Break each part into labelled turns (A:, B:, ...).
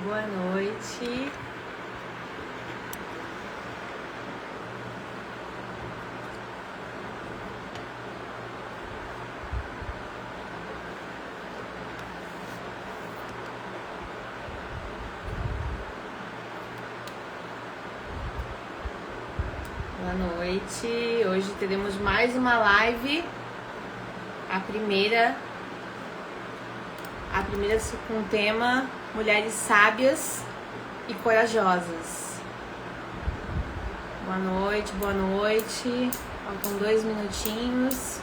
A: Boa noite. Boa noite. Hoje teremos mais uma live. A primeira com o tema Mulheres Sábias e Corajosas. Boa noite, boa noite. Faltam 2 minutinhos.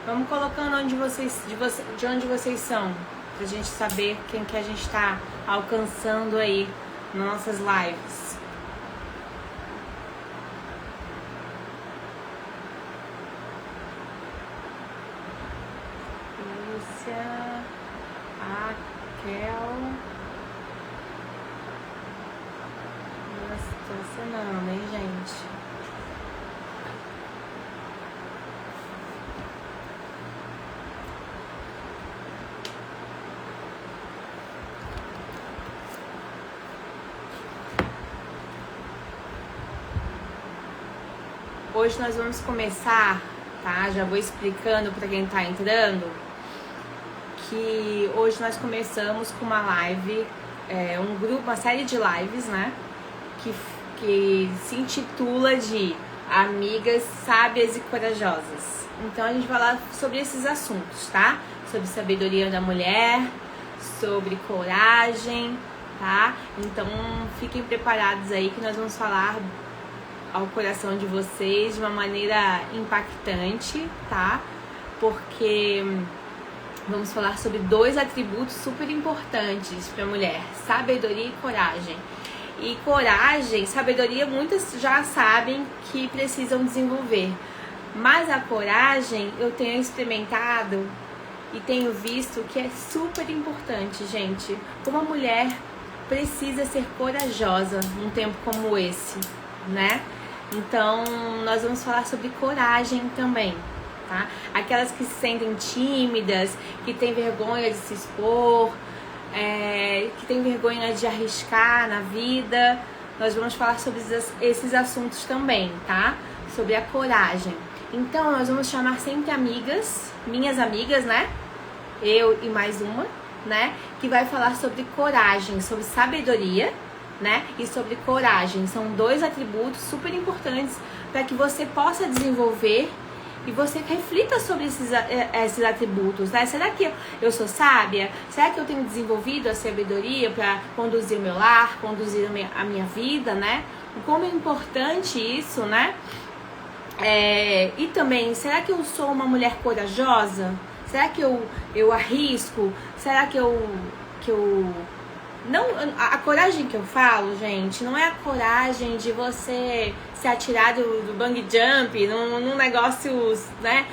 A: Vamos colocando de onde vocês são, pra gente saber quem que a gente tá alcançando aí nas nossas lives. Lúcia, Raquel. Nossa, tô assinando, hein, gente? Hoje nós vamos começar, tá? Já vou explicando para quem tá entrando que hoje nós começamos com uma live, uma série de lives, né? Que se intitula de Amigas Sábias e Corajosas. Então a gente vai falar sobre esses assuntos, tá? Sobre sabedoria da mulher, sobre coragem, tá? Então fiquem preparados aí que nós vamos falar ao coração de vocês de uma maneira impactante, tá? Porque vamos falar sobre 2 atributos super importantes para a mulher: sabedoria e coragem. E coragem, sabedoria, muitas já sabem que precisam desenvolver, mas a coragem eu tenho experimentado e tenho visto que é super importante, gente. Como a mulher precisa ser corajosa num tempo como esse, né? Então, nós vamos falar sobre coragem também, tá? Aquelas que se sentem tímidas, que têm vergonha de se expor, que têm vergonha de arriscar na vida. Nós vamos falar sobre esses assuntos também, tá? Sobre a coragem. Então, nós vamos chamar sempre amigas, minhas amigas, né? Eu e mais uma, né? Que vai falar sobre coragem, sobre sabedoria, né? E sobre coragem. São 2 atributos super importantes para que você possa desenvolver e você reflita sobre esses atributos, né? Será que eu sou sábia? Será que eu tenho desenvolvido a sabedoria para conduzir o meu lar, conduzir a minha vida, né? Como é importante isso, né? E também, será que eu sou uma mulher corajosa? Será que eu arrisco? Será que eu não, a coragem que eu falo, gente, não é a coragem de você se atirar do bungee jump num negócio, né,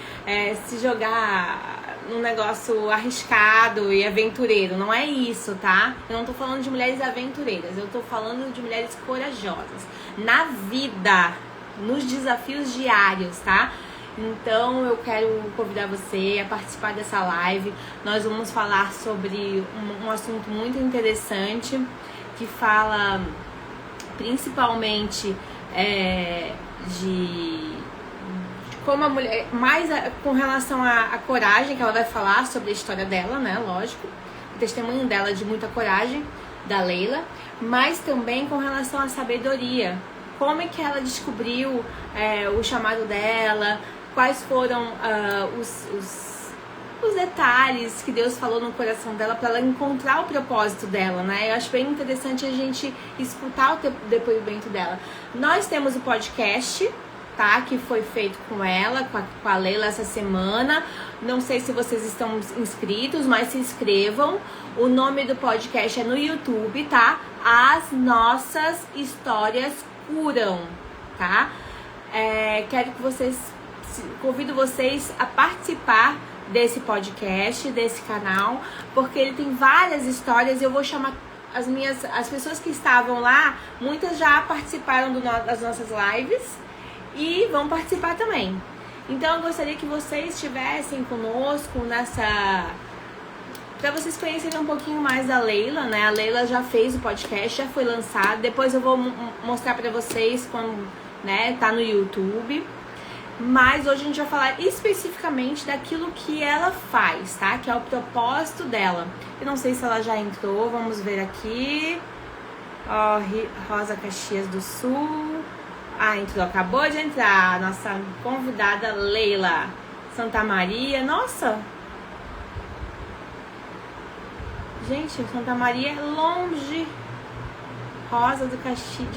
A: se jogar num negócio arriscado e aventureiro. Não é isso, tá? Eu não tô falando de mulheres aventureiras, eu tô falando de mulheres corajosas na vida, nos desafios diários, tá? Então eu quero convidar você a participar dessa live. Nós vamos falar sobre um assunto muito interessante que fala principalmente de como a mulher, mais com relação à coragem, que ela vai falar sobre a história dela, né? Lógico, o testemunho dela de muita coragem, da Leila, mas também com relação à sabedoria. Como é que ela descobriu o chamado dela? Quais foram os detalhes que Deus falou no coração dela para ela encontrar o propósito dela, né? Eu acho bem interessante a gente escutar o depoimento dela. Nós temos o podcast, tá? Que foi feito com ela, com a Leila essa semana. Não sei se vocês estão inscritos, mas se inscrevam. O nome do podcast é no YouTube, tá? As Nossas Histórias Curam, tá? Convido vocês a participar desse podcast, desse canal, porque ele tem várias histórias. Eu vou chamar as pessoas que estavam lá, muitas já participaram das nossas lives e vão participar também. Então eu gostaria que vocês estivessem conosco nessa... para vocês conhecerem um pouquinho mais da Leila, né? A Leila já fez o podcast, já foi lançado. Depois eu vou mostrar para vocês quando, né, tá no YouTube. Mas hoje a gente vai falar especificamente daquilo que ela faz, tá? Que é o propósito dela. Eu não sei se ela já entrou, vamos ver aqui. Ó, Rosa Caxias do Sul. Ah, entrou, acabou de entrar. Nossa convidada Leila. Santa Maria, nossa! Gente, Santa Maria é longe. Rosa de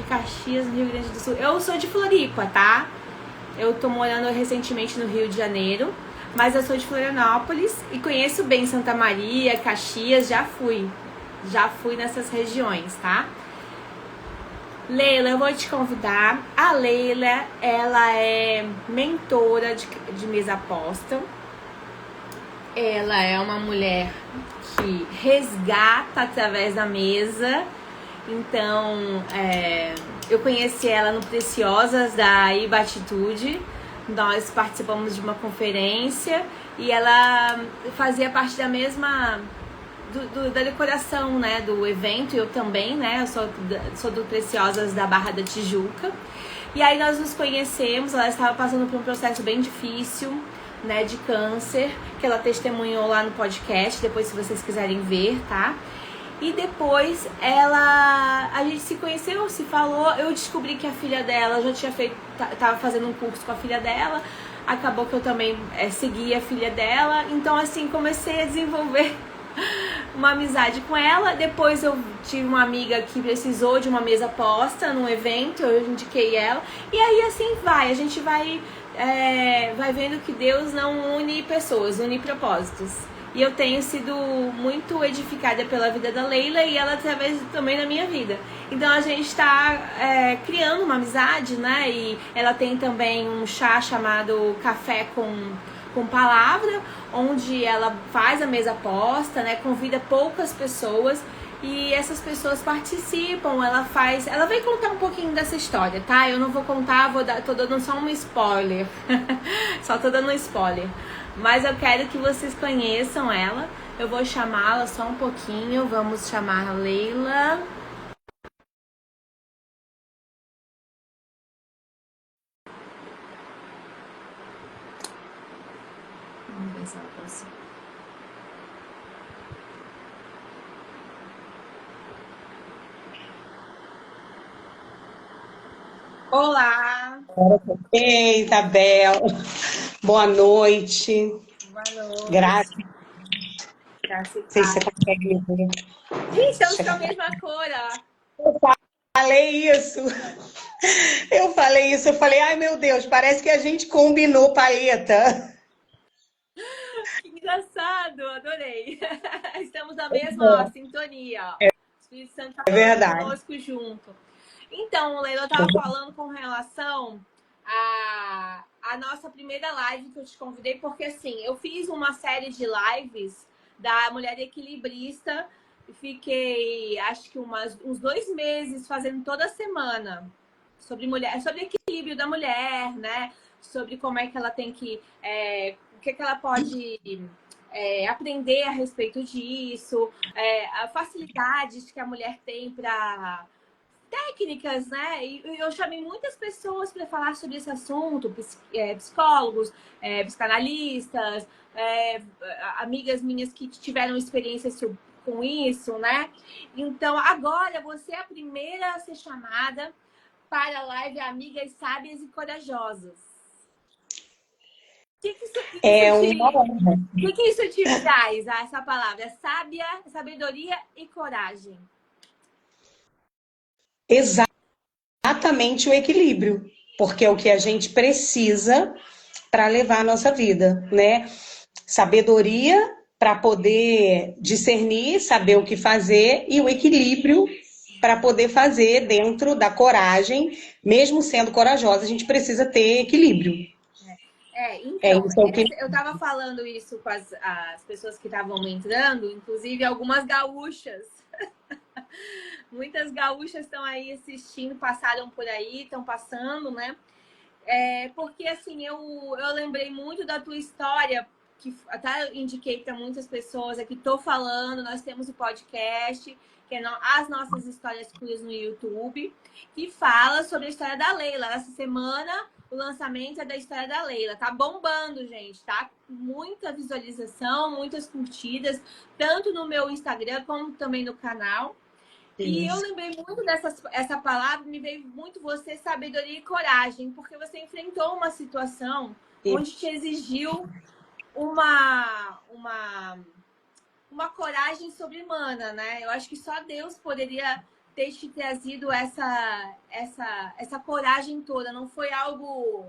A: Caxias, no Rio Grande do Sul. Eu sou de Floripa, tá? Eu tô morando recentemente no Rio de Janeiro, mas eu sou de Florianópolis e conheço bem Santa Maria, Caxias, já fui nessas regiões, tá? Leila, eu vou te convidar. A Leila, ela é mentora de mesa aposta. Ela é uma mulher que resgata através da mesa. Então, eu conheci ela no Preciosas da Iba Atitude. Nós participamos de uma conferência e ela fazia parte da mesma da decoração, né, do evento. Eu também, né, eu sou do Preciosas da Barra da Tijuca. E aí nós nos conhecemos. Ela estava passando por um processo bem difícil, né, de câncer, que ela testemunhou lá no podcast, depois se vocês quiserem ver, tá? E depois a gente se conheceu, se falou, eu descobri que a filha dela já tinha tava fazendo um curso com a filha dela, acabou que eu também segui a filha dela, então assim, comecei a desenvolver uma amizade com ela. Depois eu tive uma amiga que precisou de uma mesa posta num evento, eu indiquei ela, e aí assim a gente vai vendo que Deus não une pessoas, une propósitos. E eu tenho sido muito edificada pela vida da Leila e ela através também da minha vida. Então a gente está criando uma amizade, né? E ela tem também um chá chamado Café com Palavra, onde ela faz a mesa posta, né? Convida poucas pessoas e essas pessoas participam. Ela vai contar um pouquinho dessa história, tá? Eu não vou contar, tô dando só um spoiler. Só tô dando um spoiler. Mas eu quero que vocês conheçam ela. Eu vou chamá-la só um pouquinho. Vamos chamar a Leila. Vamos ver se ela consegue. Olá!
B: Ei, Isabel, boa noite.
A: Boa noite.
B: Graças.
A: Graças.
B: Não sei se você consegue me ver.
A: Gente, estamos com a mesma cor, ó.
B: Eu falei isso. Eu falei, ai meu Deus, parece que a gente combinou paleta.
A: Que engraçado, adorei. Estamos na mesma sintonia, ó. O Espírito Santo está falando conosco junto. Então, Leila, eu estava falando com relação a nossa primeira live que eu te convidei, porque assim, eu fiz uma série de lives da Mulher Equilibrista e fiquei, acho que uns 2 meses fazendo toda semana sobre equilíbrio da mulher, né? Sobre como é que ela tem que, o que ela pode aprender a respeito disso, a facilidades que a mulher tem para técnicas, né? E eu chamei muitas pessoas para falar sobre esse assunto, psicólogos, psicanalistas, amigas minhas que tiveram experiência com isso, né? Então, agora você é a primeira a ser chamada para a live Amigas Sábias e Corajosas. O que isso te traz, essa palavra? Sábia, sabedoria e coragem.
B: Exatamente o equilíbrio, porque é o que a gente precisa para levar a nossa vida, né? Sabedoria para poder discernir, saber o que fazer, e o equilíbrio para poder fazer dentro da coragem. Mesmo sendo corajosa, a gente precisa ter equilíbrio.
A: Então, eu estava falando isso com as pessoas que estavam entrando, inclusive algumas gaúchas. Muitas gaúchas estão aí assistindo, passaram por aí, estão passando, né? Porque assim, eu lembrei muito da tua história, que até indiquei para muitas pessoas aqui, tô falando, nós temos o podcast, que é As Nossas Histórias Queer no YouTube, que fala sobre a história da Leila. Essa semana, o lançamento é da história da Leila. Tá bombando, gente, tá? Muita visualização, muitas curtidas, tanto no meu Instagram como também no canal. E eu
B: Isso.
A: lembrei muito essa palavra, me veio muito você, sabedoria e coragem, porque você enfrentou uma situação onde te exigiu uma coragem sobre-humana, né? Eu acho que só Deus poderia ter te trazido essa coragem toda. Não foi algo...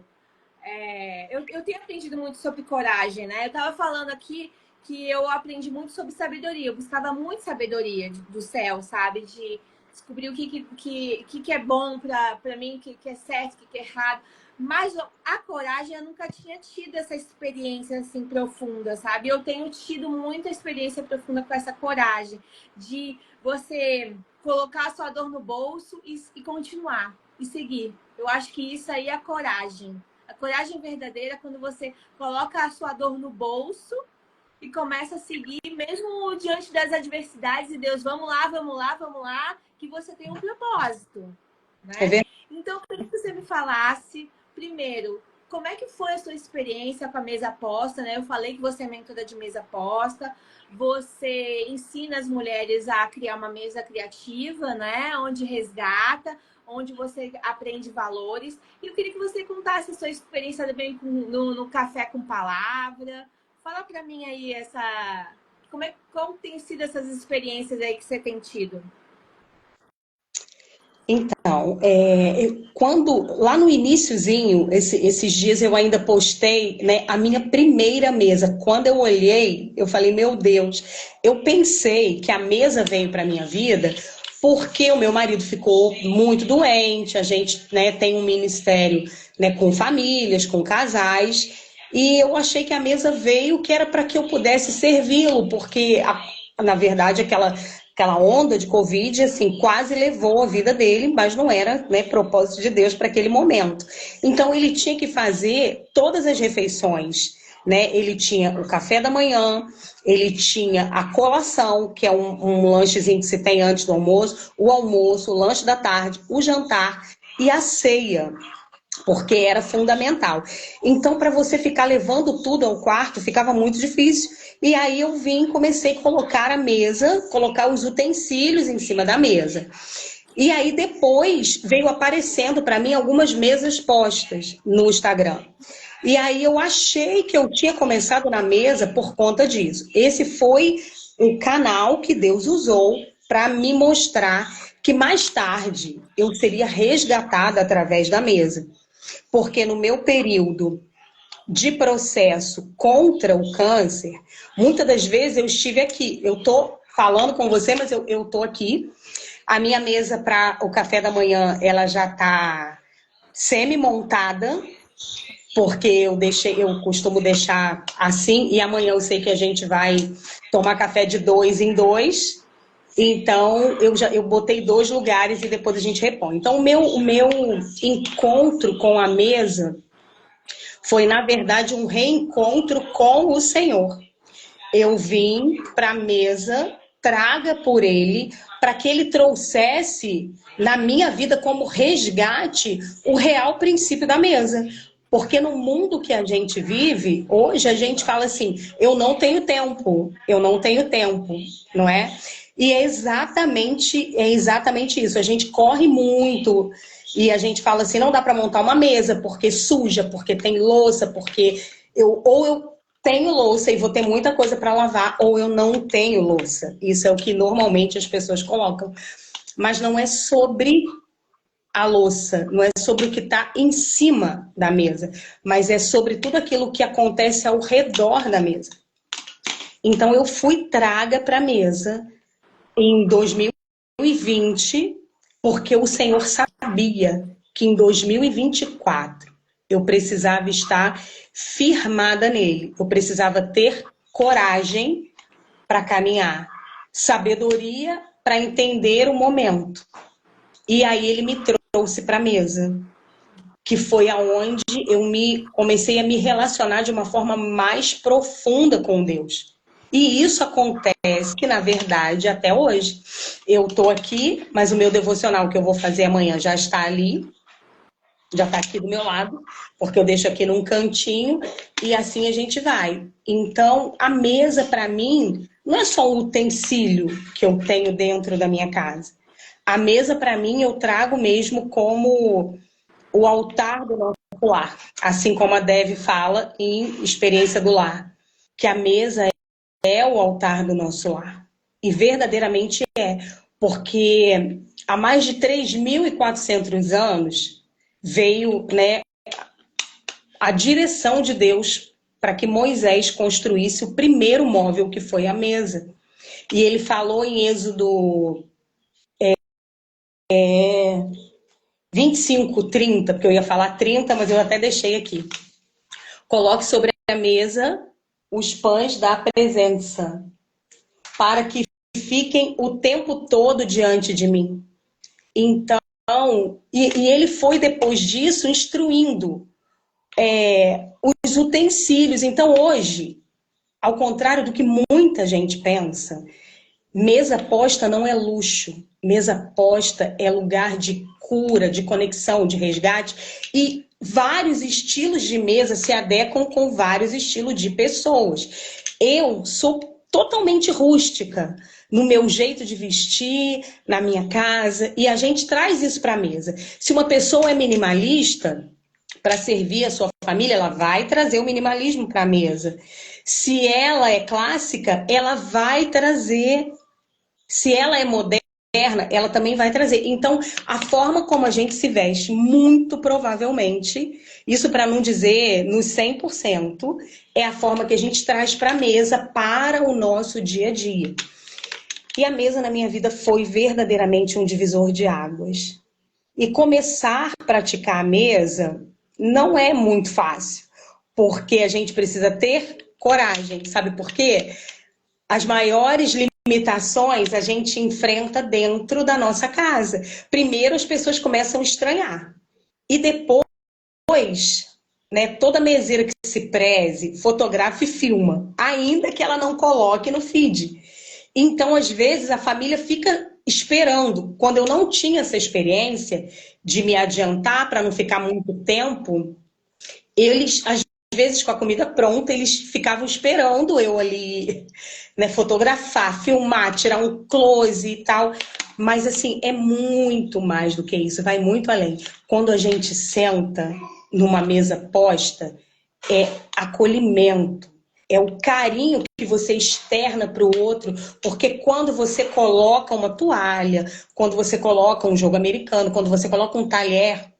A: eu tenho aprendido muito sobre coragem, né? Eu estava falando aqui que eu aprendi muito sobre sabedoria. Eu buscava muito sabedoria do céu, sabe? De descobrir o que é bom para mim, o que é certo, o que é errado. Mas a coragem, eu nunca tinha tido essa experiência assim profunda, sabe? Eu tenho tido muita experiência profunda com essa coragem de você colocar a sua dor no bolso e continuar, e seguir. Eu acho que isso aí é a coragem. A coragem verdadeira é quando você coloca a sua dor no bolso e começa a seguir, mesmo diante das adversidades, e Deus, vamos lá, vamos lá, vamos lá, que você tem um propósito,
B: É
A: né?
B: verdade.
A: Então, eu queria que você me falasse, primeiro, como é que foi a sua experiência com a mesa aposta, né? Eu falei que você é mentora de mesa aposta, você ensina as mulheres a criar uma mesa criativa, né? Onde resgata, onde você aprende valores. E eu queria que você contasse a sua experiência também no Café com Palavra. Fala para mim aí como tem sido essas experiências aí que você tem tido?
B: Então, quando lá no iniciozinho, esses dias eu ainda postei, né, a minha primeira mesa. Quando eu olhei, eu falei, meu Deus, eu pensei que a mesa veio para minha vida porque o meu marido ficou muito doente. A gente, né, tem um ministério, né, com famílias, com casais, e eu achei que a mesa veio que era para que eu pudesse servi-lo, porque na verdade aquela onda de Covid, assim, quase levou a vida dele, mas não era, né, propósito de Deus para aquele momento. Então, ele tinha que fazer todas as refeições, né? Ele tinha o café da manhã, ele tinha a colação, que é um lanchezinho que se tem antes do almoço, o lanche da tarde, o jantar e a ceia, porque era fundamental. Então, para você ficar levando tudo ao quarto, ficava muito difícil. E aí eu comecei a colocar a mesa, colocar os utensílios em cima da mesa. E aí depois veio aparecendo para mim algumas mesas postas no Instagram. E aí eu achei que eu tinha começado na mesa por conta disso. Esse foi o canal que Deus usou para me mostrar que mais tarde eu seria resgatada através da mesa. Porque no meu período de processo contra o câncer, muitas das vezes eu estive aqui. Eu estou falando com você, mas eu estou aqui. A minha mesa para o café da manhã, ela já está semi-montada, porque eu costumo deixar assim, e amanhã eu sei que a gente vai tomar café de 2 em 2. Então, eu botei 2 lugares e depois a gente repõe. Então, o meu encontro com a mesa foi, na verdade, um reencontro com o Senhor. Eu vim para a mesa, traga por Ele, para que Ele trouxesse na minha vida como resgate o real princípio da mesa. Porque no mundo que a gente vive, hoje a gente fala assim, eu não tenho tempo, não é? E é exatamente isso. A gente corre muito e a gente fala assim, não dá para montar uma mesa porque suja, porque tem louça, porque eu tenho louça e vou ter muita coisa para lavar, ou eu não tenho louça. Isso é o que normalmente as pessoas colocam. Mas não é sobre a louça, não é sobre o que está em cima da mesa, mas é sobre tudo aquilo que acontece ao redor da mesa. Então eu fui traga para a mesa em 2020, porque o Senhor sabia que em 2024 eu precisava estar firmada nele. Eu precisava ter coragem para caminhar, sabedoria para entender o momento. E aí ele me trouxe para a mesa. que foi aonde eu comecei a me relacionar de uma forma mais profunda com Deus. E isso acontece que, na verdade, até hoje. Eu estou aqui, mas o meu devocional que eu vou fazer amanhã já está ali, já está aqui do meu lado, porque eu deixo aqui num cantinho e assim a gente vai. Então, a mesa, para mim, não é só um utensílio que eu tenho dentro da minha casa. A mesa, para mim, eu trago mesmo como o altar do nosso lar. Assim como a Dev fala em Experiência do Lar, que a mesa é o altar do nosso lar. E verdadeiramente é, porque há mais de 3.400 anos veio, né, a direção de Deus para que Moisés construísse o primeiro móvel, que foi a mesa. E ele falou em Êxodo 25:30, porque eu ia falar 30, mas eu até deixei aqui. Coloque sobre a mesa os pães da presença, para que fiquem o tempo todo diante de mim. Então, e ele foi depois disso instruindo os utensílios. Então, hoje, ao contrário do que muita gente pensa, mesa posta não é luxo. Mesa posta é lugar de cura, de conexão, de resgate. E vários estilos de mesa se adequam com vários estilos de pessoas. Eu sou totalmente rústica no meu jeito de vestir, na minha casa, e a gente traz isso para a mesa. Se uma pessoa é minimalista, para servir a sua família, ela vai trazer o minimalismo para a mesa. Se ela é clássica, ela vai trazer. Se ela é moderna, ela também vai trazer. Então, a forma como a gente se veste, muito provavelmente, isso para não dizer nos 100%, é a forma que a gente traz para a mesa, para o nosso dia a dia. E a mesa na minha vida foi verdadeiramente um divisor de águas. E começar a praticar a mesa não é muito fácil, porque a gente precisa ter coragem. Sabe por quê? As maiores limitações a gente enfrenta dentro da nossa casa. Primeiro as pessoas começam a estranhar. E depois, né, toda meseira que se preze, fotografa e filma, ainda que ela não coloque no feed. Então, às vezes, a família fica esperando. Quando eu não tinha essa experiência de me adiantar para não ficar muito tempo, eles, às vezes, com a comida pronta, eles ficavam esperando eu ali, né, fotografar, filmar, tirar um close e tal. Mas, assim, é muito mais do que isso, vai muito além. Quando a gente senta numa mesa posta, é acolhimento, é o carinho que você externa para o outro, porque quando você coloca uma toalha, quando você coloca um jogo americano, quando você coloca um talher,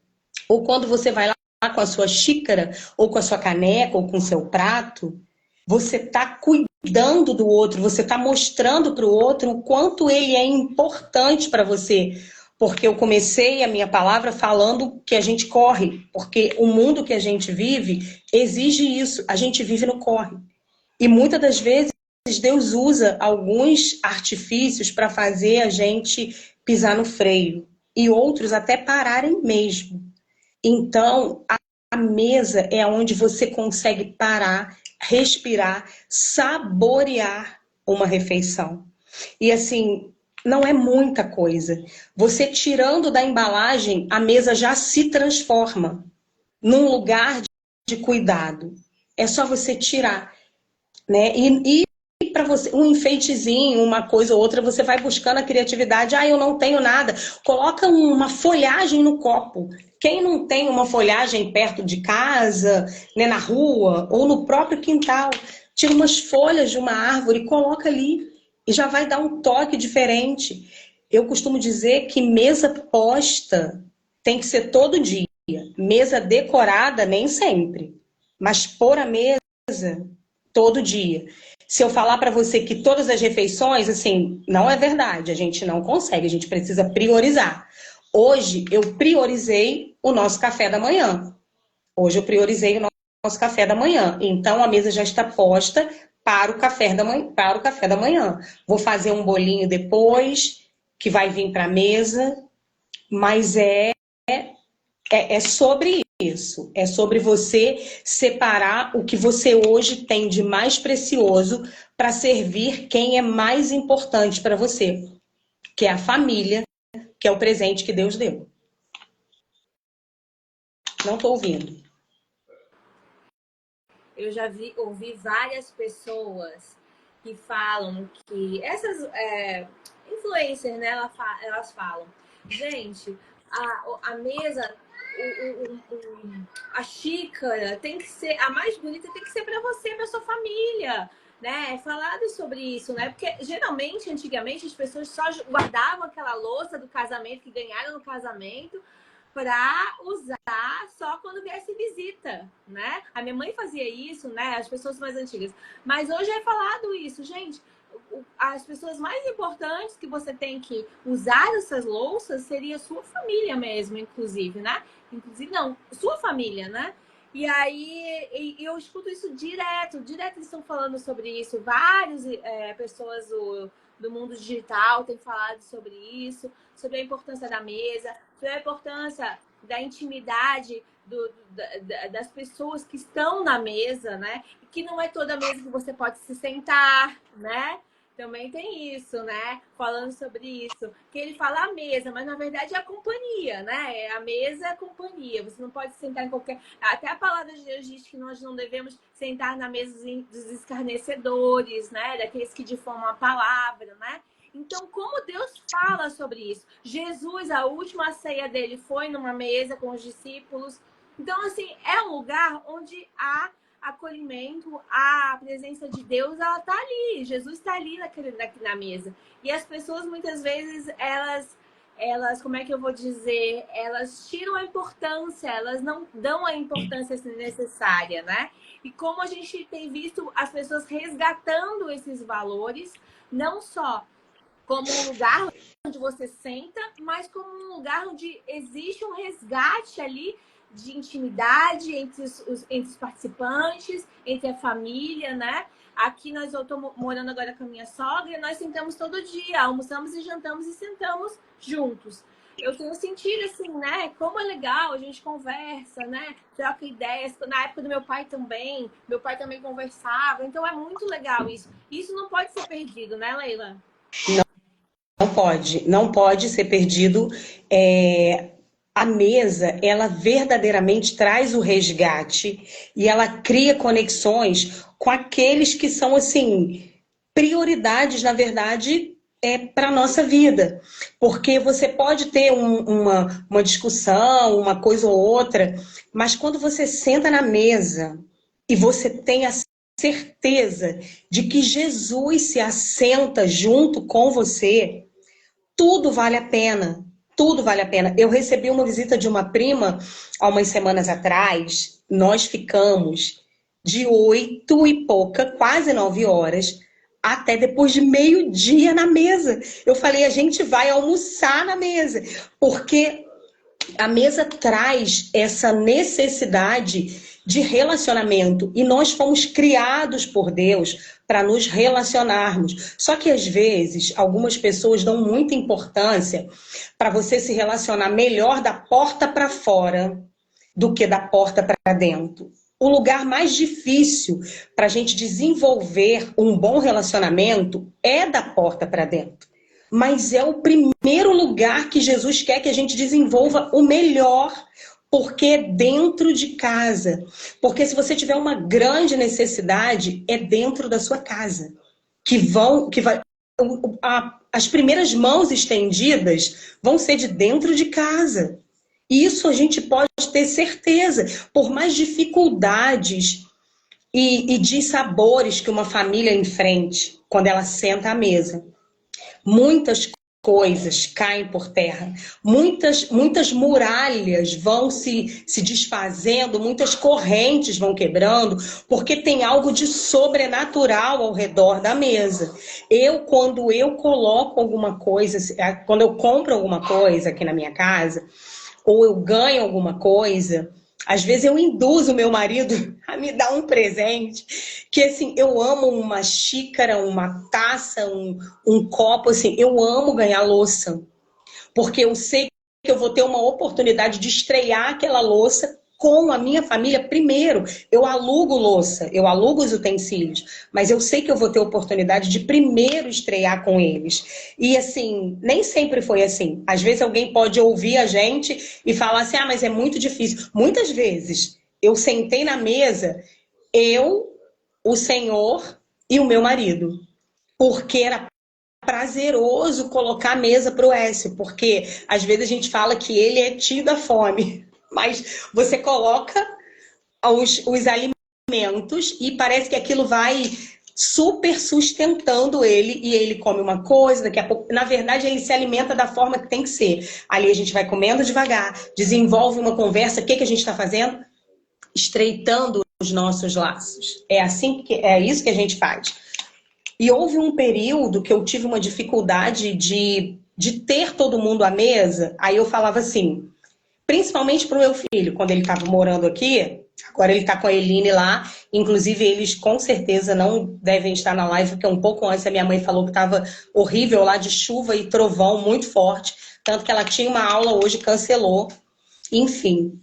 B: ou quando você vai lá com a sua xícara, ou com a sua caneca, ou com o seu prato, você está cuidando do outro, você está mostrando para o outro o quanto ele é importante para você. Porque eu comecei a minha palavra falando que a gente corre, porque o mundo que a gente vive exige isso, a gente vive no corre. E muitas das vezes Deus usa alguns artifícios para fazer a gente pisar no freio, e outros até pararem mesmo. Então, a mesa é onde você consegue parar, respirar, saborear uma refeição. E assim, não é muita coisa. Você tirando da embalagem, a mesa já se transforma num lugar de cuidado. É só você tirar, né? E para você, um enfeitezinho, uma coisa ou outra, você vai buscando a criatividade. Ah, eu não tenho nada. Coloca uma folhagem no copo. Quem não tem uma folhagem perto de casa, né, na rua ou no próprio quintal, tira umas folhas de uma árvore e coloca ali. E já vai dar um toque diferente. Eu costumo dizer que mesa posta tem que ser todo dia. Mesa decorada, nem sempre. Mas pôr a mesa todo dia. Se eu falar para você que todas as refeições, assim, não é verdade. A gente não consegue, a gente precisa priorizar. Hoje eu priorizei o nosso café da manhã. Hoje eu priorizei o nosso café da manhã. Então a mesa já está posta para o café da manhã. Para o café da manhã. Vou fazer um bolinho depois, que vai vir para a mesa, mas é sobre isso. É sobre você separar o que você hoje tem de mais precioso para servir quem é mais importante para você, que é a família, que é o presente que Deus deu. Não estou ouvindo.
A: Eu já ouvi várias pessoas que falam que essas influencers, né, elas falam, gente, a mesa, a xícara tem que ser, a mais bonita tem que ser para você, para sua família, né? É falado sobre isso, né? Porque geralmente, antigamente, as pessoas só guardavam aquela louça do casamento que ganharam no casamento para usar só quando viesse visita, né? A minha mãe fazia isso, né? As pessoas mais antigas. Mas hoje é falado isso, gente. As pessoas mais importantes que você tem que usar essas louças seria sua família mesmo, inclusive, né? Inclusive, não, sua família, né? E aí eu escuto isso direto eles estão falando sobre isso. Várias pessoas do mundo digital têm falado sobre isso, sobre a importância da mesa, sobre a importância da intimidade das pessoas que estão na mesa, né? E que não é toda mesa que você pode se sentar, né? Também tem isso, né? Falando sobre isso. Que ele fala a mesa, mas na verdade é a companhia, né? A mesa é a companhia. Você não pode sentar em qualquer... Até a palavra de Deus diz que nós não devemos sentar na mesa dos escarnecedores, né? Daqueles que difamam a palavra, né? Então, como Deus fala sobre isso? Jesus, a última ceia dele foi numa mesa com os discípulos. Então, assim, é um lugar onde há acolhimento, a presença de Deus, ela tá ali. Jesus está ali na mesa. E as pessoas, muitas vezes, elas, como é que eu vou dizer? Elas tiram a importância, elas não dão a importância necessária, né? E como a gente tem visto as pessoas resgatando esses valores, não só como um lugar onde você senta, mas como um lugar onde existe um resgate ali de intimidade entre os participantes, entre a família, né? Aqui eu estou morando agora com a minha sogra e nós sentamos todo dia, almoçamos e jantamos e sentamos juntos. Eu tenho sentido assim, né? Como é legal, a gente conversa, né? Troca ideias. Na época do meu pai também conversava. Então é muito legal isso. Isso não pode ser perdido, né, Leila?
B: Não pode ser perdido. A mesa, ela verdadeiramente traz o resgate e ela cria conexões com aqueles que são, assim, prioridades, na verdade, para a nossa vida. Porque você pode ter uma discussão, uma coisa ou outra, mas quando você senta na mesa e você tem a certeza de que Jesus se assenta junto com você, tudo vale a pena. Tudo vale a pena. Eu recebi uma visita de uma prima há umas semanas atrás. Nós ficamos de 8 e pouca, quase 9 horas, até depois de meio-dia na mesa. Eu falei, a gente vai almoçar na mesa, porque a mesa traz essa necessidade de relacionamento e nós fomos criados por Deus para nos relacionarmos. Só que às vezes algumas pessoas dão muita importância para você se relacionar melhor da porta para fora do que da porta para dentro. O lugar mais difícil para a gente desenvolver um bom relacionamento é da porta para dentro. Mas é o primeiro lugar que Jesus quer que a gente desenvolva o melhor, porque é dentro de casa. Porque se você tiver uma grande necessidade, é dentro da sua casa. As primeiras mãos estendidas vão ser de dentro de casa. Isso a gente pode ter certeza. Por mais dificuldades e dissabores que uma família enfrente quando ela senta à mesa, muitas coisas caem por terra, muitas muralhas vão se desfazendo, muitas correntes vão quebrando, porque tem algo de sobrenatural ao redor da mesa. Quando eu coloco alguma coisa, quando eu compro alguma coisa aqui na minha casa, ou eu ganho alguma coisa, às vezes eu induzo o meu marido a me dar um presente, que assim, eu amo uma xícara, uma taça, um copo, assim, eu amo ganhar louça, porque eu sei que eu vou ter uma oportunidade de estrear aquela louça com a minha família primeiro. Eu alugo louça, eu alugo os utensílios, mas eu sei que eu vou ter oportunidade de primeiro estrear com eles. E assim, nem sempre foi assim. Às vezes alguém pode ouvir a gente e falar assim, ah, mas é muito difícil. Muitas vezes eu sentei na mesa, eu, o Senhor e o meu marido, porque era prazeroso colocar a mesa para o Écio, porque às vezes a gente fala que ele é tio da fome, mas você coloca os alimentos e parece que aquilo vai super sustentando ele e ele come uma coisa, daqui a pouco, na verdade ele se alimenta da forma que tem que ser. Ali a gente vai comendo devagar, desenvolve uma conversa, o que a gente está fazendo? Estreitando os nossos laços. É assim que é isso que a gente faz. E houve um período que eu tive uma dificuldade de ter todo mundo à mesa. Aí eu falava assim, principalmente para o meu filho, quando ele estava morando aqui, agora ele está com a Eline lá, inclusive eles com certeza não devem estar na live, porque um pouco antes a minha mãe falou que estava horrível lá de chuva e trovão muito forte, tanto que ela tinha uma aula hoje, cancelou. Enfim,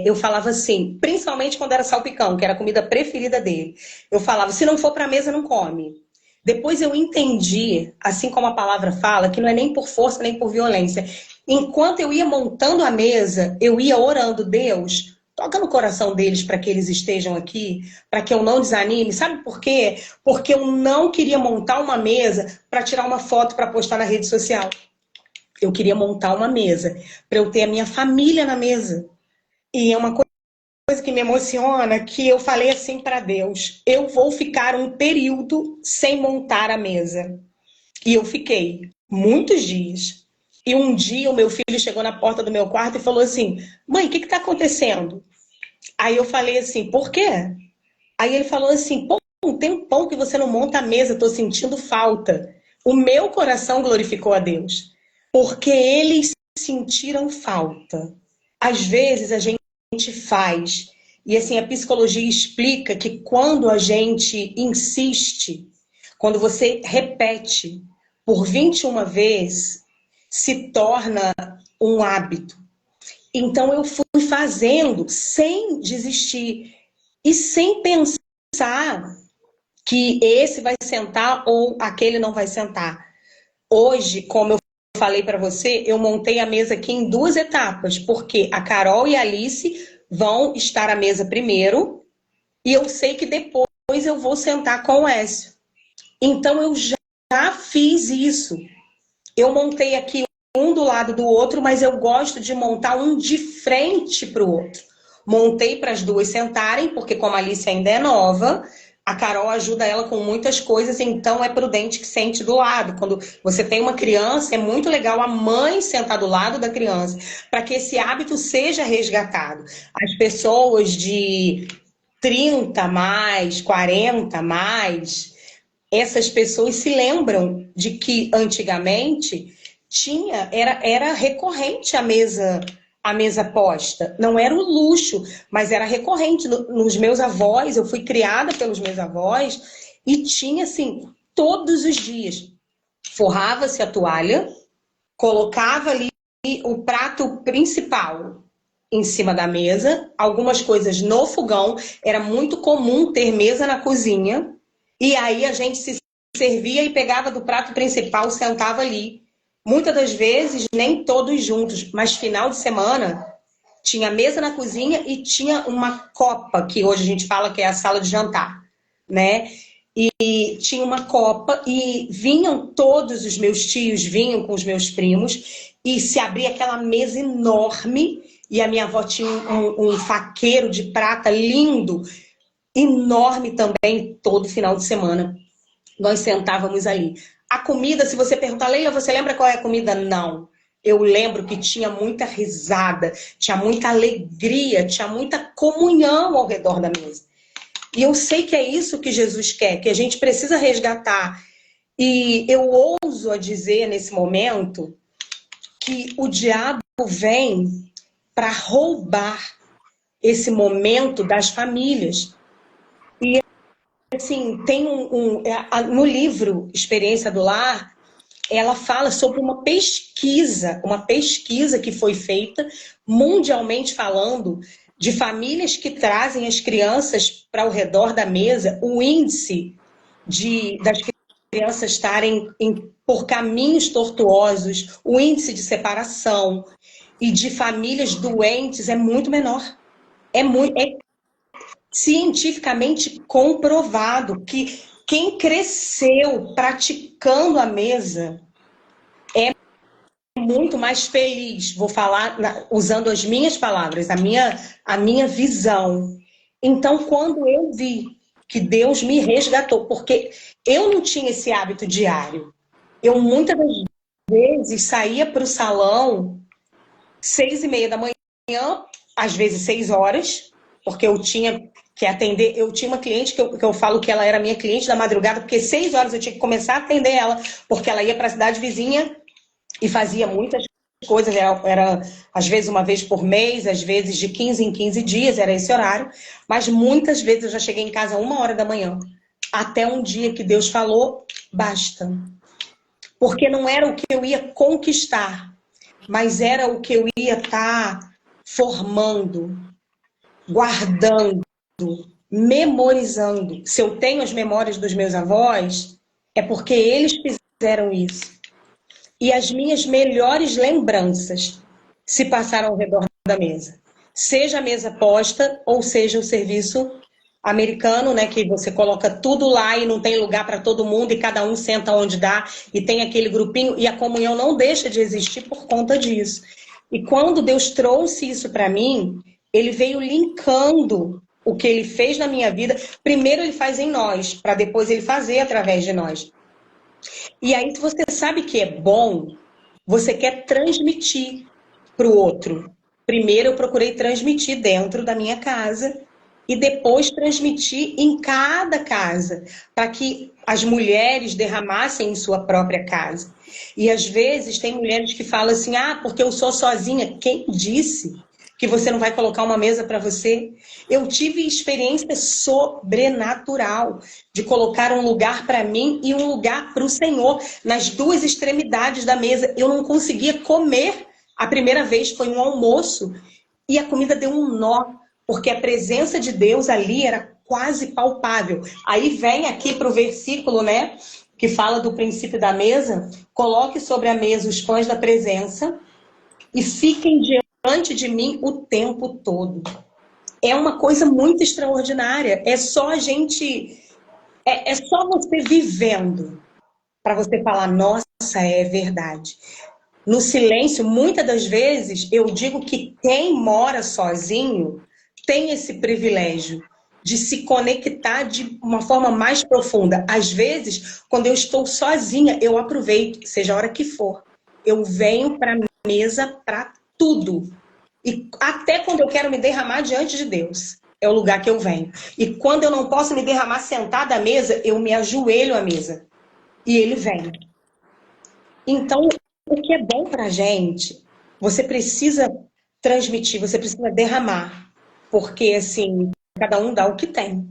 B: eu falava assim, principalmente quando era salpicão, que era a comida preferida dele. Eu falava, se não for para a mesa, não come. Depois eu entendi, assim como a palavra fala, que não é nem por força nem por violência. Enquanto eu ia montando a mesa, eu ia orando, Deus, toca no coração deles para que eles estejam aqui, para que eu não desanime. Sabe por quê? Porque eu não queria montar uma mesa para tirar uma foto para postar na rede social. Eu queria montar uma mesa para eu ter a minha família na mesa. E é uma coisa que me emociona, que eu falei assim para Deus, eu vou ficar um período sem montar a mesa. E eu fiquei muitos dias. E um dia o meu filho chegou na porta do meu quarto e falou assim, mãe, o que está acontecendo? Aí eu falei assim, por quê? Aí ele falou assim, pô, um tempão que você não monta a mesa, estou sentindo falta. O meu coração glorificou a Deus, porque eles sentiram falta. Às vezes a gente faz, e assim, a psicologia explica que quando a gente insiste, quando você repete por 21 vezes, se torna um hábito. Então eu fui fazendo sem desistir e sem pensar que esse vai sentar ou aquele não vai sentar. Hoje, como eu falei para você, eu montei a mesa aqui em 2 etapas, porque a Carol e a Alice vão estar à mesa primeiro e eu sei que depois eu vou sentar com o Écio. Então eu já fiz isso. Eu montei aqui um do lado do outro, mas eu gosto de montar um de frente para o outro. Montei para as duas sentarem, porque como a Alice ainda é nova, a Carol ajuda ela com muitas coisas, então é prudente que sente do lado. Quando você tem uma criança, é muito legal a mãe sentar do lado da criança, para que esse hábito seja resgatado. As pessoas de 30 mais, 40 mais, essas pessoas se lembram de que antigamente era recorrente a mesa posta. Não era um luxo, mas era recorrente. Nos meus avós, eu fui criada pelos meus avós e tinha assim, todos os dias. Forrava-se a toalha, colocava ali o prato principal em cima da mesa, algumas coisas no fogão. Era muito comum ter mesa na cozinha. E aí a gente se servia e pegava do prato principal, sentava ali. Muitas das vezes, nem todos juntos, mas final de semana, tinha mesa na cozinha e tinha uma copa, que hoje a gente fala que é a sala de jantar, né? E tinha uma copa e vinham todos os meus tios, vinham com os meus primos, e se abria aquela mesa enorme, e a minha avó tinha um faqueiro de prata lindo, enorme também, todo final de semana. Nós sentávamos ali. A comida, se você perguntar, Leila, você lembra qual é a comida? Não. Eu lembro que tinha muita risada, tinha muita alegria, tinha muita comunhão ao redor da mesa. E eu sei que é isso que Jesus quer, que a gente precisa resgatar. E eu ouso a dizer nesse momento que o diabo vem para roubar esse momento das famílias. E assim, tem no livro Experiência do Lar, ela fala sobre uma pesquisa que foi feita, mundialmente falando, de famílias que trazem as crianças para o redor da mesa, o índice das crianças estarem por caminhos tortuosos, o índice de separação e de famílias doentes é muito menor. É cientificamente comprovado que quem cresceu praticando a mesa é muito mais feliz. Vou falar usando as minhas palavras, a minha visão. Então, quando eu vi que Deus me resgatou, porque eu não tinha esse hábito diário. Eu muitas das vezes saía para o salão 6:30 da manhã, às vezes 6 horas, porque eu tinha que atender. Eu tinha uma cliente que eu falo que ela era minha cliente da madrugada, porque 6 horas eu tinha que começar a atender ela, porque ela ia para a cidade vizinha e fazia muitas coisas, era às vezes uma vez por mês, às vezes de 15 em 15 dias, era esse horário, mas muitas vezes eu já cheguei em casa 1 hora da manhã, até um dia que Deus falou, basta. Porque não era o que eu ia conquistar, mas era o que eu ia estar formando, guardando, memorizando. Se eu tenho as memórias dos meus avós, é porque eles fizeram isso. E as minhas melhores lembranças se passaram ao redor da mesa. Seja a mesa posta, ou seja o serviço americano, né, que você coloca tudo lá e não tem lugar para todo mundo e cada um senta onde dá e tem aquele grupinho e a comunhão não deixa de existir por conta disso. E quando Deus trouxe isso para mim, ele veio linkando o que ele fez na minha vida. Primeiro ele faz em nós, para depois ele fazer através de nós. E aí, se você sabe que é bom, você quer transmitir para o outro. Primeiro, eu procurei transmitir dentro da minha casa e depois transmitir em cada casa, para que as mulheres derramassem em sua própria casa. E às vezes tem mulheres que falam assim: ah, porque eu sou sozinha. Quem disse que você não vai colocar uma mesa para você? Eu tive experiência sobrenatural de colocar um lugar para mim e um lugar para o Senhor nas duas extremidades da mesa. Eu não conseguia comer. A primeira vez foi um almoço e a comida deu um nó, porque a presença de Deus ali era quase palpável. Aí vem aqui para o versículo, né, que fala do princípio da mesa: coloque sobre a mesa os pães da presença e fiquem diante de mim o tempo todo. É uma coisa muito extraordinária. É só a gente... É só você vivendo para você falar, nossa, é verdade. No silêncio, muitas das vezes, eu digo que quem mora sozinho tem esse privilégio de se conectar de uma forma mais profunda. Às vezes, quando eu estou sozinha, eu aproveito, seja a hora que for. Eu venho para a mesa para tudo. E até quando eu quero me derramar diante de Deus, é o lugar que eu venho. E quando eu não posso me derramar sentada à mesa, eu me ajoelho à mesa. E ele vem. Então, o que é bom pra gente, você precisa transmitir, você precisa derramar. Porque, assim, cada um dá o que tem.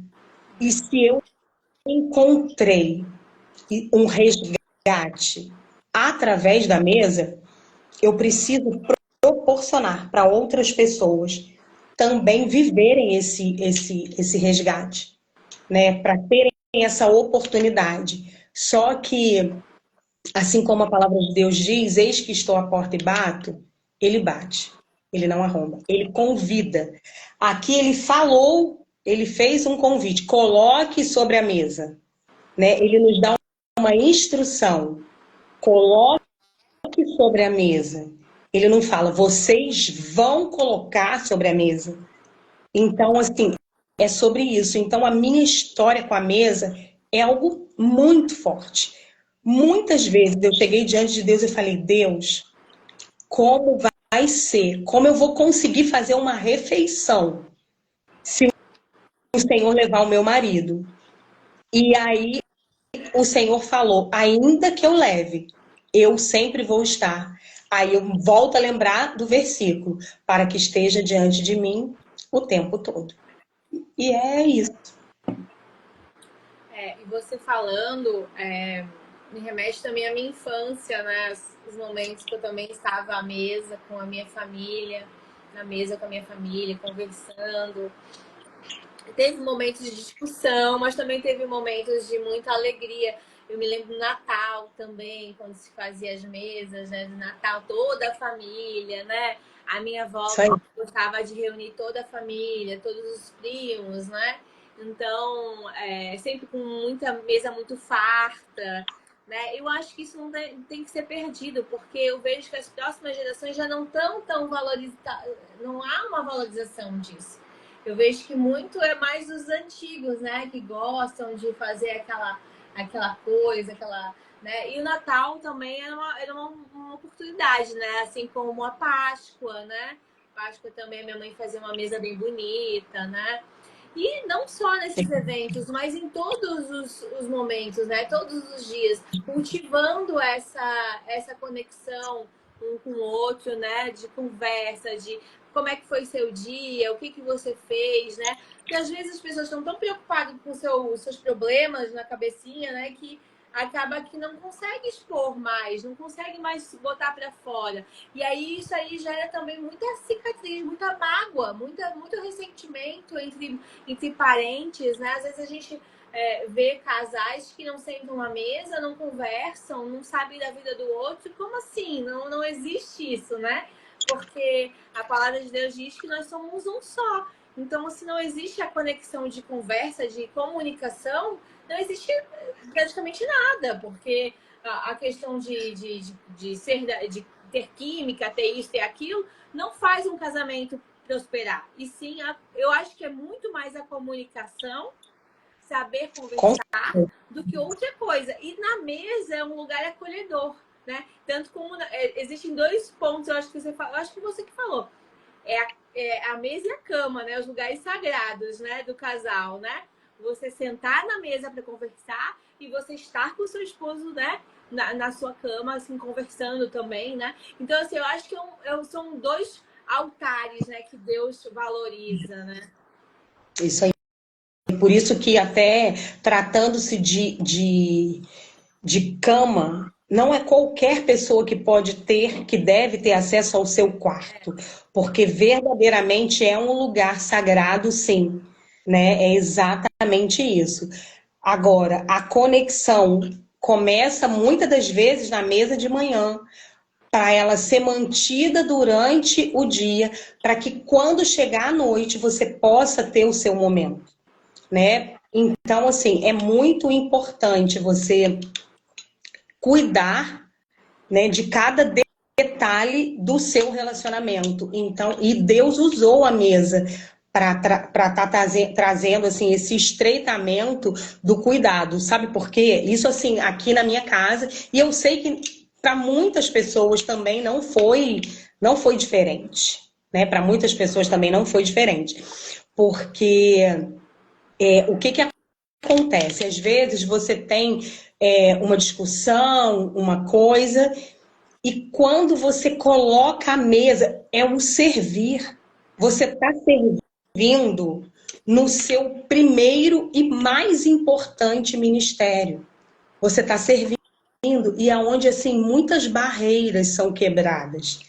B: E se eu encontrei um resgate através da mesa, eu preciso proporcionar para outras pessoas também viverem esse resgate, né? Para terem essa oportunidade. Só que, assim como a palavra de Deus diz, eis que estou à porta e bato, ele bate, ele não arromba, ele convida. Aqui ele falou, ele fez um convite, coloque sobre a mesa, né? Ele nos dá uma instrução, coloque sobre a mesa. Ele não fala, vocês vão colocar sobre a mesa. Então, assim, é sobre isso. Então, a minha história com a mesa é algo muito forte. Muitas vezes eu cheguei diante de Deus e falei, Deus, como vai ser? Como eu vou conseguir fazer uma refeição se o Senhor levar o meu marido? E aí o Senhor falou, ainda que eu leve, eu sempre vou estar. Aí eu volto a lembrar do versículo, para que esteja diante de mim o tempo todo. E é isso.
A: E você falando, me remete também à minha infância, né? Os momentos que eu também estava à mesa com a minha família. na mesa com a minha família, conversando. Teve momentos de discussão, mas também teve momentos de muita alegria. Eu me lembro do Natal também, quando se fazia as mesas, né? Do Natal, toda a família, né? A minha avó gostava de reunir toda a família, todos os primos, né? Então, sempre com muita mesa muito farta, né? Eu acho que isso não tem que ser perdido, porque eu vejo que as próximas gerações já não estão tão valorizadas, não há uma valorização disso. Eu vejo que muito é mais os antigos, né? Que gostam de fazer aquela coisa, né? E o Natal também era uma oportunidade, né? Assim como a Páscoa, né? Páscoa também, minha mãe fazia uma mesa bem bonita, né? E não só nesses eventos, mas em todos os momentos, né? Todos os dias, cultivando essa conexão um com o outro, né? De conversa, de como é que foi seu dia, o que você fez, né? Porque às vezes as pessoas estão tão preocupadas com seus problemas na cabecinha, né? Que acaba que não consegue expor mais, não consegue mais botar para fora. E aí isso aí gera também muita cicatriz, muita mágoa, muito ressentimento entre parentes, né? Às vezes a gente vê casais que não sentam à mesa, não conversam, não sabem da vida do outro. Como assim? Não existe isso, né? Porque a palavra de Deus diz que nós somos um só. Então, se não existe a conexão de conversa, de comunicação, não existe praticamente nada, porque a questão de ter química, ter isso, ter aquilo, não faz um casamento prosperar. E sim, eu acho que é muito mais a comunicação, saber conversar, do que outra coisa. E na mesa é um lugar acolhedor, né? Tanto como existem dois pontos, eu acho que você que falou. A mesa e a cama, né? Os lugares sagrados, né? Do casal, né? Você sentar na mesa para conversar e você estar com o seu esposo, né? Na sua cama, assim, conversando também, né? Então, assim, eu acho que são dois altares, né? Que Deus valoriza, né?
B: Isso aí. Por isso que até tratando-se de cama, não é qualquer pessoa que pode ter, que deve ter acesso ao seu quarto, porque verdadeiramente é um lugar sagrado, sim, né? É exatamente isso. Agora, a conexão começa muitas das vezes na mesa de manhã, para ela ser mantida durante o dia, para que quando chegar à noite você possa ter o seu momento, né? Então, assim, é muito importante você cuidar, né, de cada detalhe do seu relacionamento. Então, e Deus usou a mesa para estar trazendo assim esse estreitamento do cuidado, sabe por quê? Isso assim aqui na minha casa, e eu sei que para muitas pessoas também não foi diferente, né? Para muitas pessoas também não foi diferente, porque o que acontece? Às vezes você tem uma discussão, uma coisa, e quando você coloca a mesa, é um servir. Você está servindo no seu primeiro e mais importante ministério. Você está servindo e aonde assim muitas barreiras são quebradas.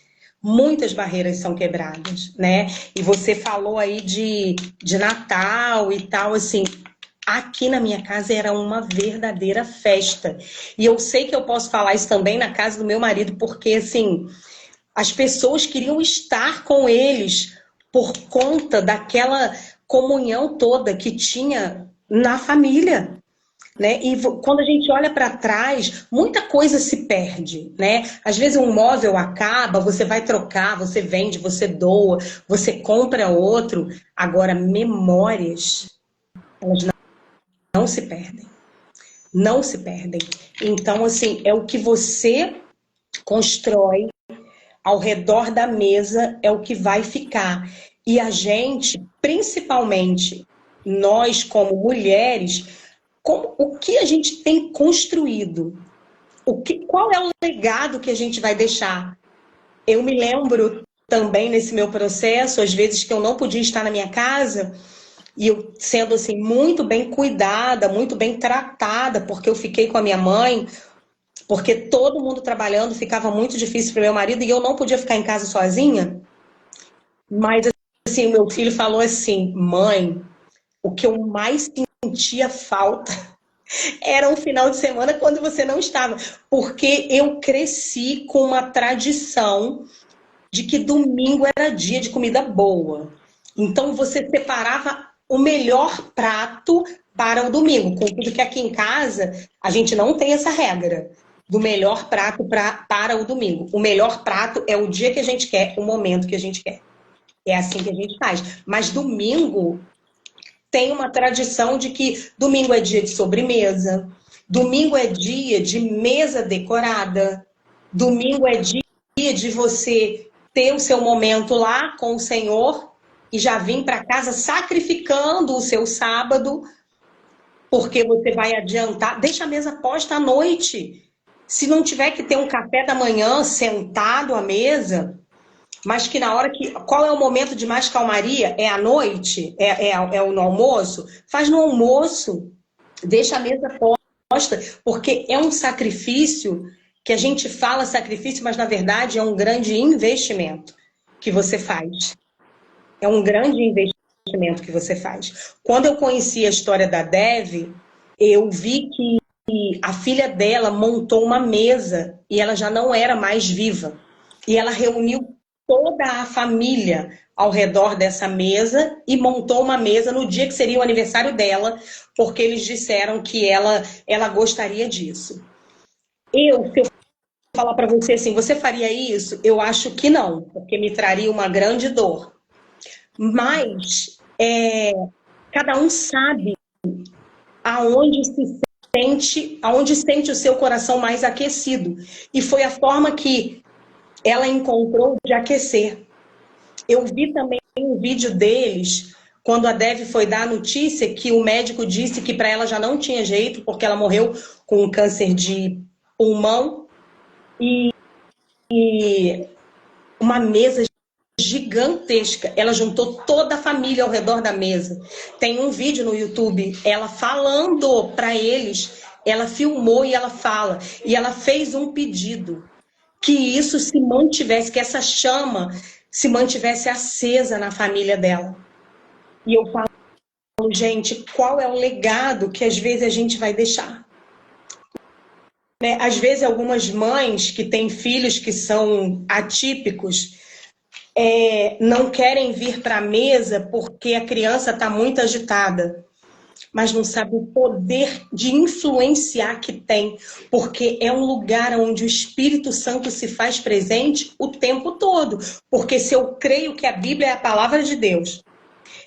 B: Muitas barreiras são quebradas, né? E você falou aí de Natal e tal, assim, aqui na minha casa era uma verdadeira festa. E eu sei que eu posso falar isso também na casa do meu marido, porque assim, as pessoas queriam estar com eles por conta daquela comunhão toda que tinha na família. Né? E quando a gente olha para trás, muita coisa se perde, né? Às vezes um móvel acaba, você vai trocar, você vende, você doa, você compra outro. Agora, memórias, elas não se perdem. Não se perdem. Então, assim, é o que você constrói ao redor da mesa, é o que vai ficar. E a gente, principalmente nós como mulheres, o que a gente tem construído? Qual é o legado que a gente vai deixar? Eu me lembro também nesse meu processo, às vezes que eu não podia estar na minha casa, e eu sendo assim muito bem cuidada, muito bem tratada, porque eu fiquei com a minha mãe, porque todo mundo trabalhando, ficava muito difícil para o meu marido e eu não podia ficar em casa sozinha. Mas assim, meu filho falou assim, mãe, o que eu mais sentia falta era um final de semana quando você não estava, porque eu cresci com uma tradição de que domingo era dia de comida boa. Então você separava o melhor prato para o domingo. Contudo que aqui em casa a gente não tem essa regra do melhor prato para o domingo. O melhor prato é o dia que a gente quer, o momento que a gente quer. É assim que a gente faz. Mas domingo tem uma tradição de que domingo é dia de sobremesa, domingo é dia de mesa decorada, domingo é dia de você ter o seu momento lá com o Senhor e já vir para casa sacrificando o seu sábado, porque você vai adiantar, deixa a mesa posta à noite. Se não tiver que ter um café da manhã sentado à mesa, mas que na hora que... Qual é o momento de mais calmaria? É à noite? É no almoço? Faz no almoço. Deixa a mesa posta, porque é um sacrifício que a gente fala sacrifício, mas na verdade é um grande investimento que você faz. É um grande investimento que você faz. Quando eu conheci a história da Dev, eu vi que a filha dela montou uma mesa e ela já não era mais viva. E ela reuniu toda a família ao redor dessa mesa e montou uma mesa no dia que seria o aniversário dela, porque eles disseram que ela gostaria disso. Se eu falar para você assim, você faria isso? Eu acho que não, porque me traria uma grande dor. Mas cada um sabe aonde sente o seu coração mais aquecido. E foi a forma que ela encontrou de aquecer. Eu vi também um vídeo deles, quando a Dev foi dar a notícia que o médico disse que para ela já não tinha jeito, porque ela morreu com um câncer de pulmão, e uma mesa gigantesca. Ela juntou toda a família ao redor da mesa. Tem um vídeo no YouTube, ela falando para eles, ela filmou e ela fala, e ela fez um pedido, que isso se mantivesse, que essa chama se mantivesse acesa na família dela. E eu falo, gente, qual é o legado que às vezes a gente vai deixar? Né? Às vezes algumas mães que têm filhos que são atípicos não querem vir para a mesa porque a criança está muito agitada, mas não sabe o poder de influenciar que tem, porque é um lugar onde o Espírito Santo se faz presente o tempo todo. Porque se eu creio que a Bíblia é a palavra de Deus,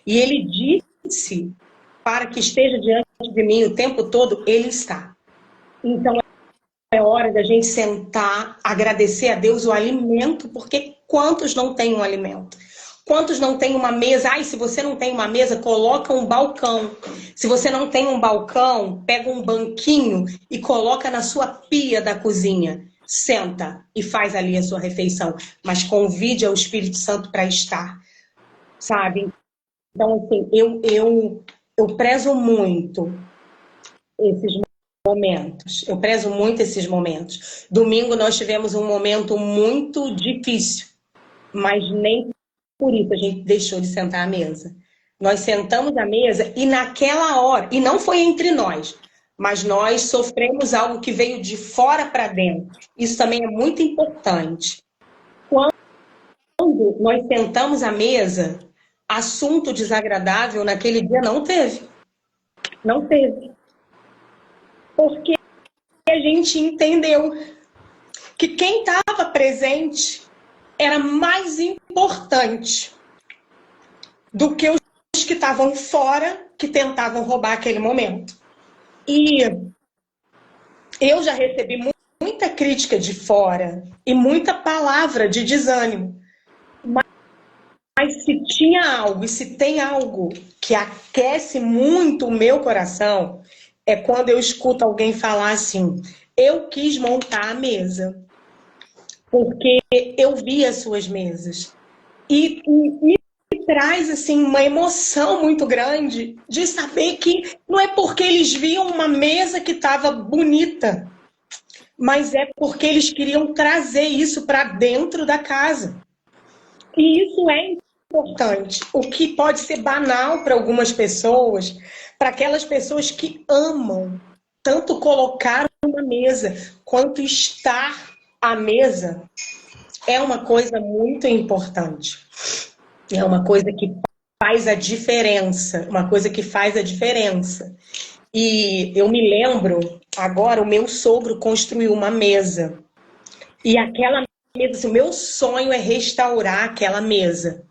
B: e ele disse para que esteja diante de mim o tempo todo, ele está. Então é hora da gente sentar, agradecer a Deus o alimento, porque quantos não têm um alimento? Quantos não têm uma mesa? Ai, se você não tem uma mesa, coloca um balcão. Se você não tem um balcão, pega um banquinho e coloca na sua pia da cozinha. Senta e faz ali a sua refeição. Mas convide ao Espírito Santo para estar, sabe? Então, assim, eu prezo muito esses momentos. Eu prezo muito esses momentos. Domingo nós tivemos um momento muito difícil, mas nem por isso a gente deixou de sentar à mesa. Nós sentamos à mesa e naquela hora, e não foi entre nós, mas nós sofremos algo que veio de fora para dentro. Isso também é muito importante. Quando nós sentamos à mesa, assunto desagradável naquele dia não teve. Não teve. Porque a gente entendeu que quem estava presente era mais importante do que os que estavam fora, que tentavam roubar aquele momento. E eu já recebi muita crítica de fora e muita palavra de desânimo. Mas se tinha algo, e se tem algo que aquece muito o meu coração, é quando eu escuto alguém falar assim, eu quis montar a mesa, porque eu vi as suas mesas. E me traz assim, uma emoção muito grande de saber que não é porque eles viam uma mesa que estava bonita, mas é porque eles queriam trazer isso para dentro da casa. E isso é importante, o que pode ser banal para algumas pessoas, para aquelas pessoas que amam tanto colocar uma mesa quanto estar à mesa, é uma coisa muito importante. É uma coisa que faz a diferença, uma coisa que faz a diferença. E eu me lembro, agora, o meu sogro construiu uma mesa. E aquela mesa, assim, o meu sonho é restaurar aquela mesa.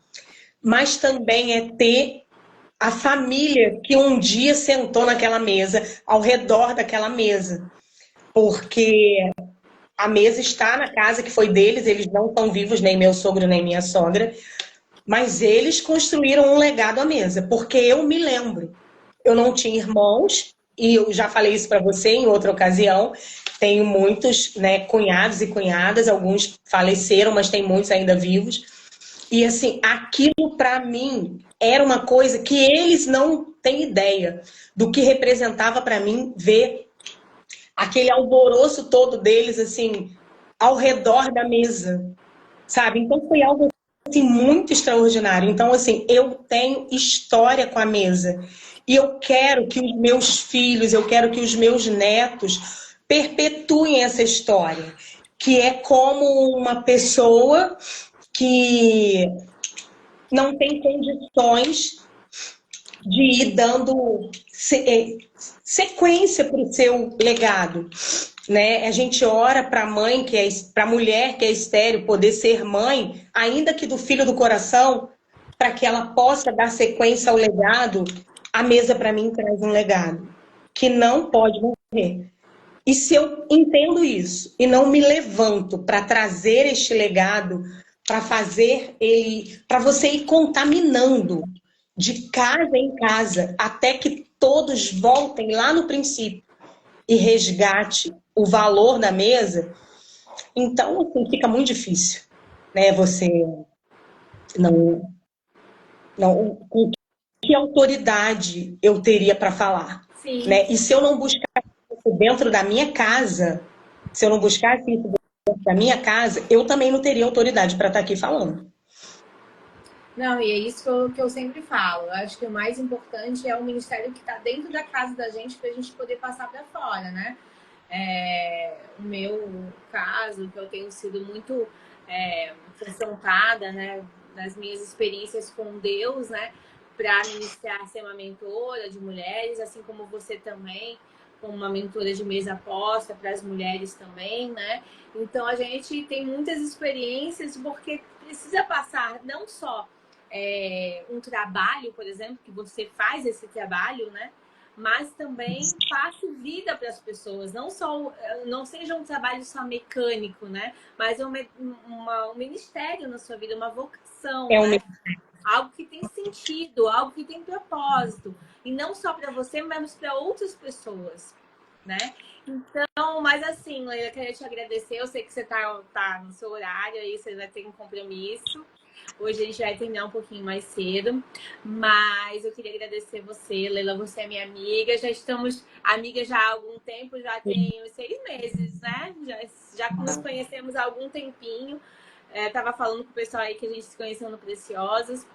B: Mas também é ter a família que um dia sentou naquela mesa, ao redor daquela mesa. Porque a mesa está na casa que foi deles, eles não estão vivos, nem meu sogro, nem minha sogra, mas eles construíram um legado à mesa. Porque eu me lembro, eu não tinha irmãos, e eu já falei isso para você em outra ocasião, tenho muitos, né, cunhados e cunhadas, alguns faleceram, mas tem muitos ainda vivos. E assim, aquilo para mim era uma coisa que eles não têm ideia do que representava para mim ver aquele alvoroço todo deles assim ao redor da mesa, sabe? Então foi algo assim muito extraordinário. Então assim, eu tenho história com a mesa e eu quero que os meus filhos, eu quero que os meus netos perpetuem essa história, que é como uma pessoa que não tem condições de ir dando sequência para o seu legado, né? A gente ora para a mãe, para a mulher que é estéril poder ser mãe, ainda que do filho do coração, para que ela possa dar sequência ao legado. A mesa para mim traz um legado que não pode morrer. E se eu entendo isso e não me levanto para trazer este legado, para fazer ele, para você ir contaminando de casa em casa, até que todos voltem lá no princípio e resgate o valor da mesa, então assim, fica muito difícil, né? Você não, não, com que autoridade eu teria para falar,
A: Sim.
B: né? E se eu não buscar isso dentro da minha casa, se eu não buscasse isso dentro da minha casa, eu também não teria autoridade para estar aqui falando.
A: Não, e é isso que eu sempre falo. Eu acho que o mais importante é o ministério que está dentro da casa da gente para a gente poder passar para fora, né? O meu caso, que eu tenho sido muito confrontada, né, nas minhas experiências com Deus, né, para ministrar, ser uma mentora de mulheres, assim como você também, como uma mentora de mesa aposta para as mulheres também, né? Então a gente tem muitas experiências porque precisa passar não só um trabalho, por exemplo, que você faz esse trabalho, né? Mas também passe vida para as pessoas, não seja um trabalho só mecânico, né? Mas um ministério na sua vida, uma vocação,
B: É um...
A: né? Algo que tem sentido, algo que tem propósito. E não só para você, mas para outras pessoas, né? Então, mas assim, Leila, queria te agradecer. Eu sei que você tá no seu horário aí, você vai ter um compromisso. Hoje a gente vai terminar um pouquinho mais cedo, mas eu queria agradecer você, Leila, você é minha amiga. Já estamos amigas já há algum tempo, já tem uns 6 meses, né? Já nos conhecemos há algum tempinho. Tava falando com o pessoal aí que a gente se conheceu no Preciosos.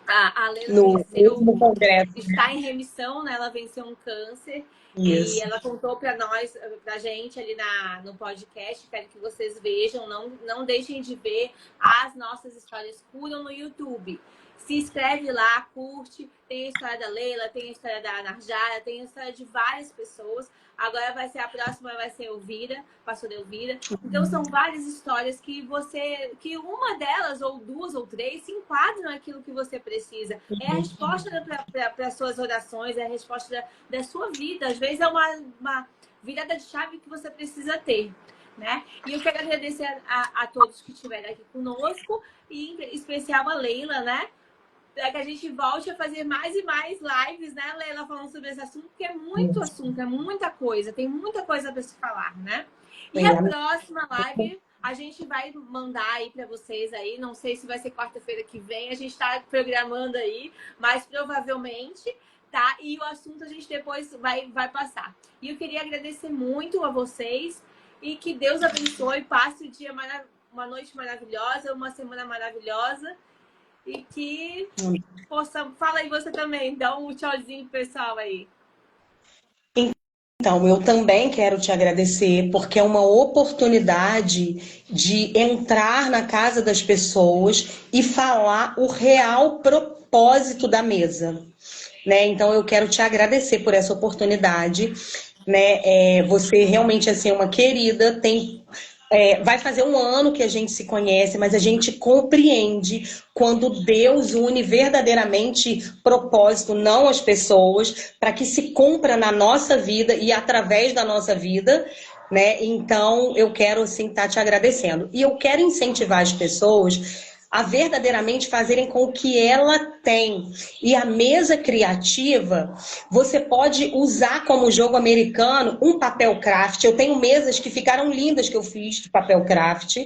A: A Leila
B: último congresso.
A: está em remissão, né? Ela venceu um câncer.
B: Isso.
A: E ela contou para nós, pra gente ali no podcast. Quero que vocês vejam, não deixem de ver as nossas histórias Curam no YouTube. Se inscreve lá, curte. Tem a história da Leila, tem a história da Narjara, tem a história de várias pessoas. Agora a próxima vai ser Elvira, pastora Elvira. Então são várias histórias que uma delas, ou duas ou três, se enquadram naquilo que você precisa. É a resposta para as suas orações, é a resposta da sua vida. Às vezes é uma virada de chave que você precisa ter, né? E eu quero agradecer a todos que estiveram aqui conosco, e em especial a Leila, né? Para que a gente volte a fazer mais e mais lives, né, Leila, falando sobre esse assunto, porque é muito assunto, é muita coisa, tem muita coisa para se falar, né? E a próxima live a gente vai mandar aí para vocês aí, não sei se vai ser quarta-feira que vem, a gente está programando aí, mas provavelmente, tá? E o assunto a gente depois vai passar. E eu queria agradecer muito a vocês e que Deus abençoe, passe o dia uma noite maravilhosa, uma semana maravilhosa. e que possa... Fala aí você também, dá um tchauzinho pro pessoal aí.
B: Então, eu também quero te agradecer, porque é uma oportunidade de entrar na casa das pessoas e falar o real propósito da mesa, né? Então, eu quero te agradecer por essa oportunidade, né? Você realmente assim, é uma querida, vai fazer um ano que a gente se conhece, mas a gente compreende quando Deus une verdadeiramente propósito, não as pessoas, para que se cumpra na nossa vida e através da nossa vida, né? Então, eu quero assim estar te agradecendo. E eu quero incentivar as pessoas a verdadeiramente fazerem com o que ela tem. E a mesa criativa, você pode usar como jogo americano um papel craft. Eu tenho mesas que ficaram lindas que eu fiz de papel craft.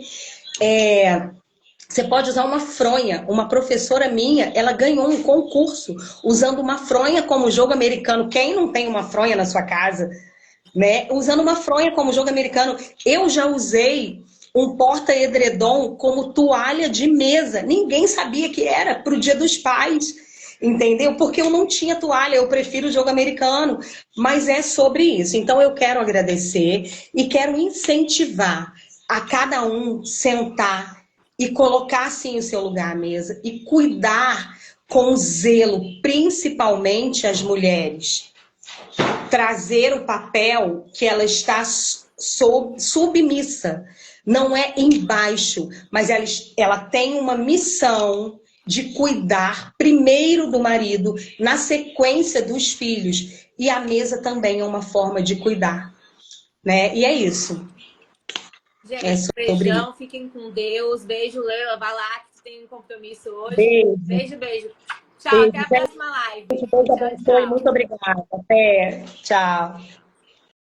B: Você pode usar uma fronha. Uma professora minha, ela ganhou um concurso usando uma fronha como jogo americano. Quem não tem uma fronha na sua casa? Né? Usando uma fronha como jogo americano. Eu já usei um porta-edredom como toalha de mesa. Ninguém sabia que era para o Dia dos Pais, entendeu? Porque eu não tinha toalha, eu prefiro o jogo americano. Mas é sobre isso. Então eu quero agradecer e quero incentivar a cada um sentar e colocar assim o seu lugar à mesa e cuidar com zelo, principalmente as mulheres, trazer o papel que ela está submissa. Não é embaixo, mas ela tem uma missão de cuidar primeiro do marido, na sequência dos filhos. E a mesa também é uma forma de cuidar, né? E é isso. É
A: Gente,
B: sobre isso.
A: beijão, fiquem com Deus. Beijo, Leila, vai lá que tu tem um compromisso hoje.
B: Beijo,
A: Beijo, beijo. Tchau,
B: beijo,
A: até a
B: gente.
A: próxima live.
B: Deus
A: Tchau,
B: abençoe.
A: tchau.
B: Muito obrigada. Até. Tchau.